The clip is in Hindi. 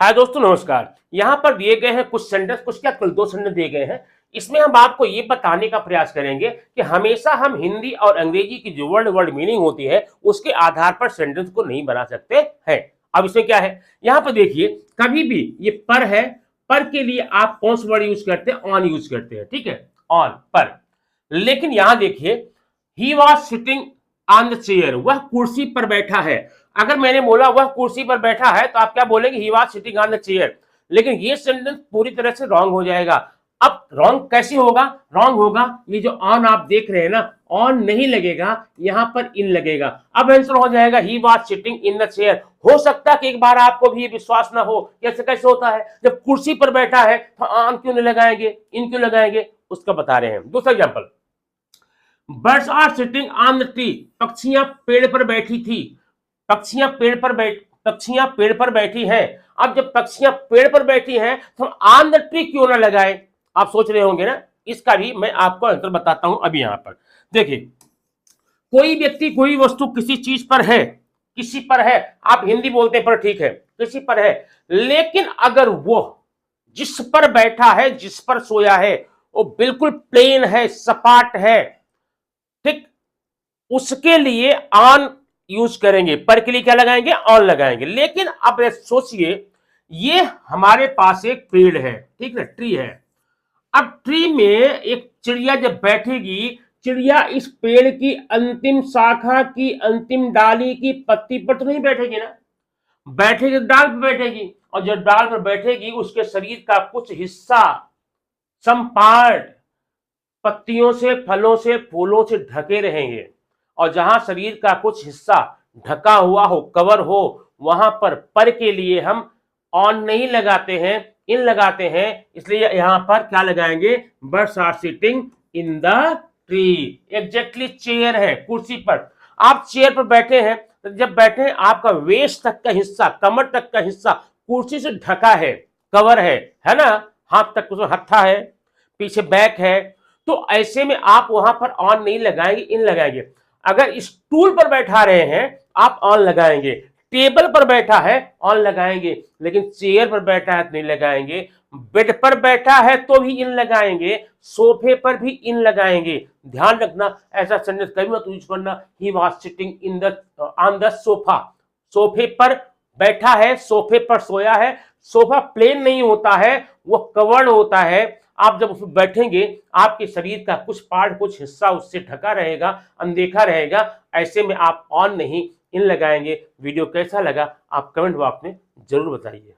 हाय दोस्तों, नमस्कार। यहाँ पर दिए गए हैं कुछ सेंटेंस, कुछ क्या कुल 2 सेंटेंस दिए गए हैं। इसमें हम आपको ये बताने का प्रयास करेंगे कि हमेशा हम हिंदी और अंग्रेजी की जो वर्ड वर्ड मीनिंग होती है उसके आधार पर सेंटेंस को नहीं बना सकते हैं। अब इसमें क्या है, यहाँ पर देखिए, कभी भी ये पर है, पर के लिए आप कौन सा वर्ड यूज करते हैं? ऑन यूज करते हैं, ठीक है, ऑन, पर। लेकिन यहां देखिए, he was sitting on the chair, वह कुर्सी पर बैठा है। अगर मैंने बोला वह कुर्सी पर बैठा है तो आप क्या बोलेंगे? He was sitting on the chair. लेकिन ये सेंटेंस पूरी तरह से रॉन्ग हो जाएगा। अब रॉन्ग कैसे होगा? रॉन्ग होगा, ये जो ऑन आप देख रहे हैं ना, ऑन नहीं लगेगा, यहां पर इन लगेगा। अब आंसर हो जाएगा he was sitting in the chair. हो सकता है कि एक बार आपको भी विश्वास ना हो, कैसे कैसे होता है, जब कुर्सी पर बैठा है तो ऑन क्यों नहीं लगाएंगे, इन क्यों लगाएंगे, उसका बता रहे हैं। दूसरा example, birds are sitting on the tree, पक्षियां पेड़ पर बैठी थी। पक्षियां पेड़ पर बैठी हैं। अब जब पक्षियां पेड़ पर बैठी हैं तो हम ऑन द ट्री क्यों ना लगाए? आप सोच रहे होंगे ना, इसका भी मैं आपको आंसर बताता हूं। अभी यहां पर देखिए, कोई व्यक्ति कोई वस्तु किसी चीज पर है, किसी पर है, आप हिंदी बोलते हैं पर ठीक है, किसी पर है, लेकिन अगर वो जिस पर बैठा है, जिस पर सोया है, वो बिल्कुल प्लेन है, सपाट है, ठीक, उसके लिए ऑन यूज करेंगे, पर के लिए क्या लगाएंगे? ऑन लगाएंगे। लेकिन अब सोचिए, ये हमारे पास एक पेड़ है, ठीक है, ट्री है। अब ट्री में एक चिड़िया जब बैठेगी, चिड़िया इस पेड़ की अंतिम शाखा की, अंतिम डाली की पत्ती पर तो नहीं बैठेगी ना, बैठेगी डाल पर बैठेगी। और जब डाल पर बैठेगी उसके शरीर का कुछ हिस्सा, सम पार्ट, पत्तियों से, फलों से, फूलों से ढके रहेंगे। और जहां शरीर का कुछ हिस्सा ढका हुआ हो, कवर हो, वहां पर के लिए हम ऑन नहीं लगाते हैं, इन लगाते हैं। इसलिए यहां पर क्या लगाएंगे? Birds are sitting in the tree. Exactly chair है, कुर्सी पर। आप चेयर पर बैठे हैं, तो जब बैठे हैं आपका वेस्ट तक का हिस्सा, कमर तक का हिस्सा कुर्सी से ढका है, कवर है ना, हाथ तक उसमें हत्था है, पीछे बैक है। तो ऐसे में आप वहां पर ऑन नहीं लगाएंगे, इन लगाएंगे। अगर स्टूल पर बैठा रहे हैं आप ऑन लगाएंगे, टेबल पर बैठा है ऑन लगाएंगे, लेकिन चेयर पर बैठा है तो नहीं लगाएंगे। बेड पर बैठा है तो भी इन लगाएंगे, सोफे पर भी इन लगाएंगे। ध्यान रखना, ऐसा सेंटेंस कभी मत यूज करना, he was sitting in the on the sofa. सोफे पर बैठा है, सोफे पर सोया है। सोफा प्लेन नहीं होता है, वो कवर्ड होता है। आप जब उसमें बैठेंगे आपके शरीर का कुछ पार्ट, कुछ हिस्सा उससे ढका रहेगा, अनदेखा रहेगा। ऐसे में आप ऑन नहीं, इन लगाएंगे। वीडियो कैसा लगा आप कमेंट बॉक्स में जरूर बताइए।